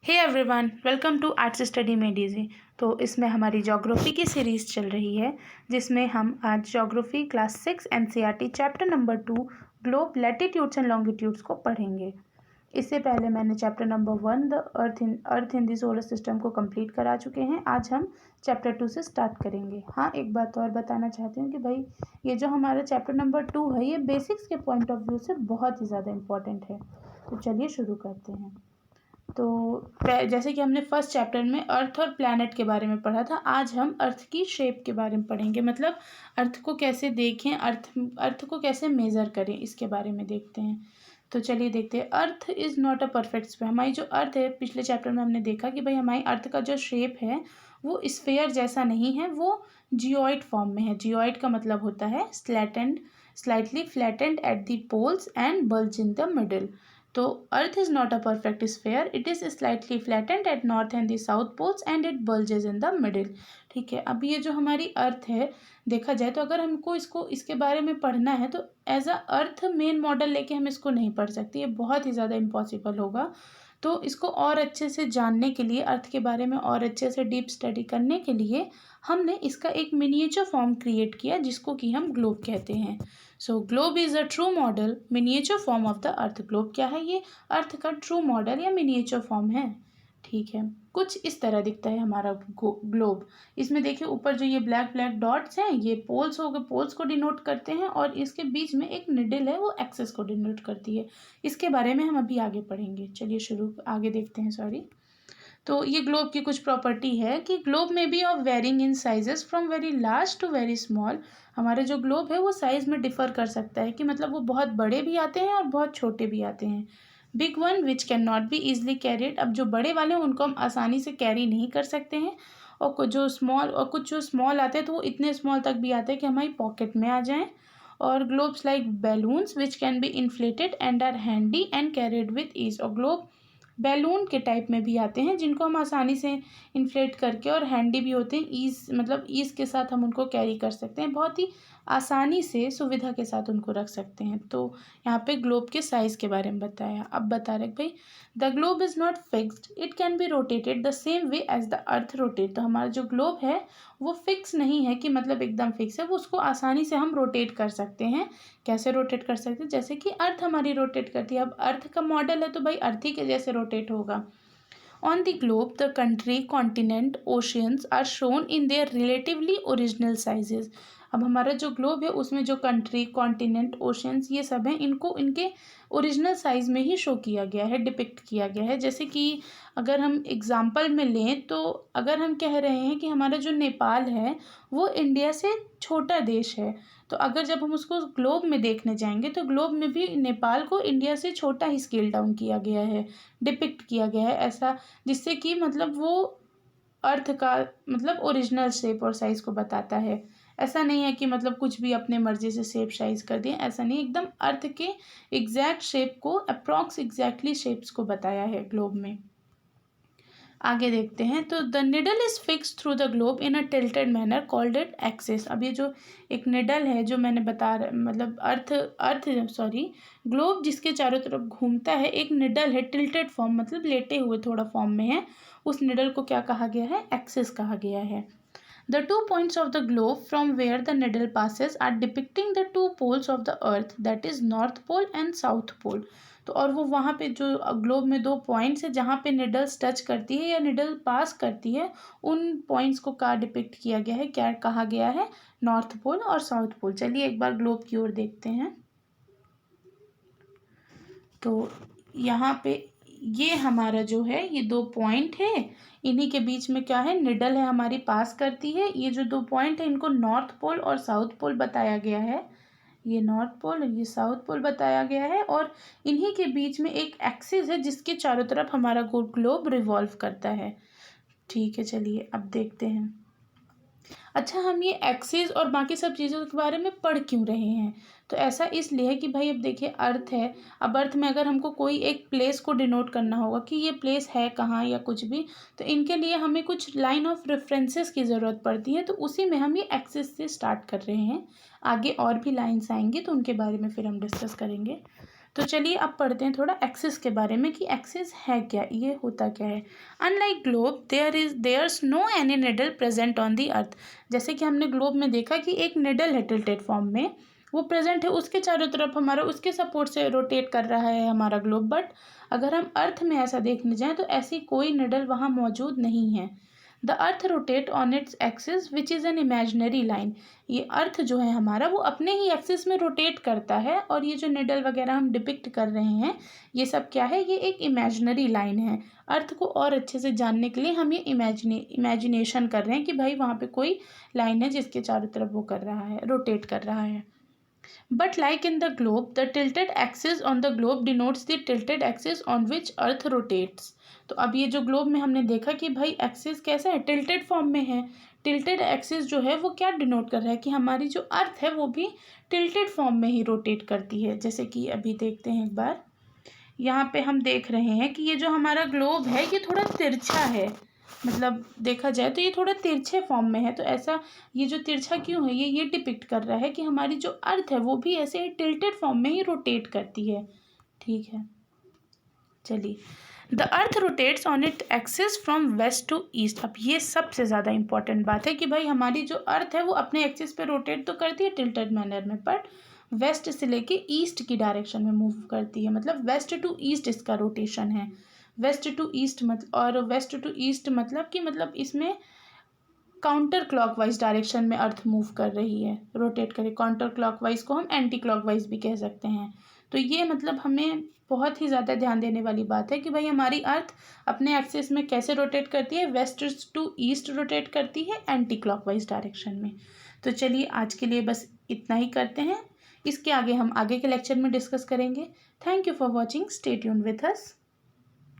Hey everyone, welcome to arts study made easy. तो इसमें हमारी ज्योग्राफी की सीरीज़ चल रही है, जिसमें हम आज geography class 6 NCERT chapter number 2 globe latitudes and longitudes को पढ़ेंगे। इससे पहले मैंने chapter number 1 the earth in the solar system को कंप्लीट करा चुके हैं। आज हम चैप्टर 2 से स्टार्ट करेंगे। हाँ, एक बात और बताना चाहती हूँ कि भाई ये जो हमारा चैप्टर नंबर 2 है, ये बेसिक्स के पॉइंट ऑफ व्यू से बहुत ही ज़्यादा इम्पॉर्टेंट है। तो चलिए शुरू करते हैं। तो जैसे कि हमने फर्स्ट चैप्टर में अर्थ और प्लैनेट के बारे में पढ़ा था, आज हम अर्थ की शेप के बारे में पढ़ेंगे। मतलब अर्थ को कैसे देखें, अर्थ को कैसे मेज़र करें, इसके बारे में देखते हैं। तो चलिए देखते हैं। अर्थ is not a perfect sphere. हमारी जो अर्थ है, पिछले चैप्टर में हमने देखा कि भाई हमारी अर्थ का जो शेप है वो स्फीयर जैसा नहीं है, वो जियोइड फॉर्म में है। जियोइड का मतलब होता है slightly flattened at the poles and bulge in the middle. तो earth is not a perfect sphere, it is slightly flattened at north and the south poles and it bulges in the middle. ठीक है, अब ये जो हमारी अर्थ है, देखा जाए तो अगर हमको इसके बारे में पढ़ना है तो as a earth main model लेके हम इसको नहीं पढ़ सकते, ये बहुत ही ज़्यादा इम्पॉसिबल होगा। तो इसको और अच्छे से जानने के लिए, अर्थ के बारे में और अच्छे से डीप स्टडी करने के लिए हमने इसका एक मिनिएचर फॉर्म क्रिएट किया, जिसको कि हम ग्लोब कहते हैं। So globe is a true model miniature form of the earth. Globe क्या है? ये अर्थ का ट्रू मॉडल या मिनिएचर फॉर्म है। ठीक है, कुछ इस तरह दिखता है हमारा ग्लोब। इसमें देखिए ऊपर जो ये ब्लैक ब्लैक डॉट्स हैं, ये पोल्स हो गए, पोल्स को डिनोट करते हैं, और इसके बीच में एक निडल है, वो एक्सेस को डिनोट करती है। इसके बारे में हम अभी आगे पढ़ेंगे। चलिए आगे देखते हैं। तो ये ग्लोब की कुछ प्रॉपर्टी है कि ग्लोब में be of varying in sizes from very large to very small. हमारे जो ग्लोब है वो साइज़ में डिफ़र कर सकता है, कि मतलब वो बहुत बड़े भी आते हैं और बहुत छोटे भी आते हैं। Big one which can not be easily carried. अब जो बड़े वाले हैं उनको हम आसानी से कैरी नहीं कर सकते हैं, और कुछ जो स्मॉल आते हैं तो वो इतने स्मॉल तक भी आते हैं कि हमारी पॉकेट में आ जाएं। और globes like balloons which can be inflated and are handy and carried with ease. और ग्लोब बैलून के टाइप में भी आते हैं, जिनको हम आसानी से इन्फ्लेट करके, और हैंडी भी होते हैं, ईज़ के साथ हम उनको कैरी कर सकते हैं, बहुत ही आसानी से सुविधा के साथ उनको रख सकते हैं। तो यहाँ पे ग्लोब के साइज़ के बारे में बताया। अब बता रहे भाई, the globe is not fixed, it can be rotated the same way as the earth rotate. तो हमारा जो ग्लोब है वो फिक्स नहीं है, कि मतलब एकदम फिक्स है, वो उसको आसानी से हम रोटेट कर सकते हैं। कैसे रोटेट कर सकते हैं? जैसे कि अर्थ हमारी रोटेट करती है। अब अर्थ का मॉडल है तो भाई अर्थ ही के जैसे रोटेट होगा। On the globe the country, continent, oceans are shown in their relatively original sizes. अब हमारा जो ग्लोब है उसमें जो कंट्री, कॉन्टिनेंट, ओशियंस, ये सब हैं, इनको इनके ओरिजिनल साइज़ में ही शो किया गया है, डिपिक्ट किया गया है। जैसे कि अगर हम एग्जांपल में लें, तो अगर हम कह रहे हैं कि हमारा जो नेपाल है वो इंडिया से छोटा देश है, तो अगर जब हम उसको ग्लोब में देखने जाएंगे तो ग्लोब में भी नेपाल को इंडिया से छोटा ही स्केल डाउन किया गया है, डिपिक्ट किया गया है ऐसा, जिससे कि मतलब वो अर्थ का मतलब ओरिजिनल शेप और साइज़ को बताता है। ऐसा नहीं है कि मतलब कुछ भी अपने मर्जी से शेप साइज़ कर दिए, ऐसा नहीं, एकदम अर्थ के एग्जैक्ट शेप को, अप्रॉक्स एग्जैक्टली शेप्स को बताया है ग्लोब में। आगे देखते हैं। तो the needle is fix through the globe in a tilted manner called it axis. अब ये जो एक निडल है जो मैंने मतलब ग्लोब जिसके चारों तरफ घूमता है, एक निडल है, टिल्टेड फॉर्म मतलब लेटे हुए थोड़ा फॉर्म में है, उस निडल को क्या कहा गया है? एक्सिस कहा गया है। The 2 points of the globe from where the needle passes are depicting the 2 poles of the earth, that is North Pole and South Pole. तो और वो वहाँ पे जो ग्लोब में 2 पॉइंट्स है जहाँ पे निडल्स टच करती है या निडल पास करती है, उन पॉइंट्स को क्या डिपिक्ट किया गया है, क्या कहा गया है? नॉर्थ पोल और साउथ पोल। चलिए एक बार ग्लोब की ओर देखते हैं। तो यहाँ पे ये हमारा जो है, ये 2 पॉइंट है, इन्हीं के बीच में क्या है? निडल है, हमारी पास करती है। ये जो 2 पॉइंट है इनको नॉर्थ पोल और साउथ पोल बताया गया है। ये नॉर्थ पोल और ये साउथ पोल बताया गया है, और इन्हीं के बीच में एक एक्सिस है जिसके चारों तरफ हमारा ग्लोब रिवॉल्व करता है। ठीक है, चलिए अब देखते हैं। अच्छा, हम ये एक्सिस और बाकी सब चीज़ों के बारे में पढ़ क्यों रहे हैं? तो ऐसा इसलिए है कि भाई अब देखिए अर्थ है, अब अर्थ में अगर हमको कोई एक प्लेस को डिनोट करना होगा कि ये प्लेस है कहाँ या कुछ भी, तो इनके लिए हमें कुछ लाइन ऑफ रेफरेंसेस की ज़रूरत पड़ती है, तो उसी में हम ये एक्सिस से स्टार्ट कर रहे हैं। आगे और भी लाइन्स आएंगी तो उनके बारे में फिर हम डिस्कस करेंगे। तो चलिए अब पढ़ते हैं थोड़ा एक्सिस के बारे में कि एक्सिस है क्या, ये होता क्या है। Unlike globe there's no any needle present on the earth. जैसे कि हमने ग्लोब में देखा कि एक निडल है टिल्टेड फॉर्म में, वो प्रेजेंट है, उसके चारों तरफ हमारा उसके सपोर्ट से रोटेट कर रहा है हमारा ग्लोब। बट अगर हम अर्थ में ऐसा देखने जाएं तो ऐसी कोई निडल वहाँ मौजूद नहीं है। The earth rotate on its axis which is an imaginary line. ये अर्थ जो है हमारा वो अपने ही एक्सिस में रोटेट करता है, और ये जो निडल वगैरह हम डिपिक्ट कर रहे हैं ये सब क्या है, ये एक इमेजनरी लाइन है। अर्थ को और अच्छे से जानने के लिए हम ये इमेजिनेशन कर रहे हैं कि भाई वहाँ पे कोई लाइन है जिसके चारों तरफ वो कर रहा है, रोटेट कर रहा है। But like in the globe, the tilted axis on the globe denotes the tilted axis on which Earth rotates. तो अब ये जो ग्लोब में हमने देखा कि भाई एक्सिस कैसा है, टिल्टेड फॉर्म में है। टिल्टेड एक्सिस जो है वो क्या डिनोट कर रहा है कि हमारी जो अर्थ है वो भी टिल्टेड फॉर्म में ही रोटेट करती है। जैसे कि अभी देखते हैं एक बार, यहाँ पे हम देख रहे हैं कि ये जो हमारा ग्लोब है ये थोड़ा तिरछा है, मतलब देखा जाए तो ये थोड़ा तिरछे फॉर्म में है। तो ऐसा ये जो तिरछा क्यों है, ये डिपिक्ट कर रहा है कि हमारी जो अर्थ है वो भी ऐसे ही टिल्टेड फॉर्म में ही रोटेट करती है। ठीक है, चलिए। The earth rotates on it axis from west to east. अब ये सबसे ज़्यादा इंपॉर्टेंट बात है कि भाई हमारी जो अर्थ है वो अपने एक्सिस पे रोटेट तो करती है टिल्टेड मैनर में, बट वेस्ट से लेके ईस्ट की डायरेक्शन में मूव करती है। मतलब वेस्ट टू ईस्ट इसका रोटेशन है। वेस्ट टू ईस्ट और वेस्ट टू ईस्ट मतलब कि मतलब इसमें काउंटर क्लॉकवाइज डायरेक्शन में अर्थ मूव कर रही है, रोटेट करे। काउंटर क्लॉकवाइज को हम एंटी क्लॉकवाइज भी कह सकते हैं। तो ये मतलब हमें बहुत ही ज़्यादा ध्यान देने वाली बात है कि भाई हमारी अर्थ अपने एक्सिस में कैसे रोटेट करती है, वेस्ट टू ईस्ट रोटेट करती है एंटी क्लॉकवाइज डायरेक्शन में। तो चलिए आज के लिए बस इतना ही करते हैं, इसके आगे हम आगे के लेक्चर में डिस्कस करेंगे। Thank you for watching, stay tuned with us.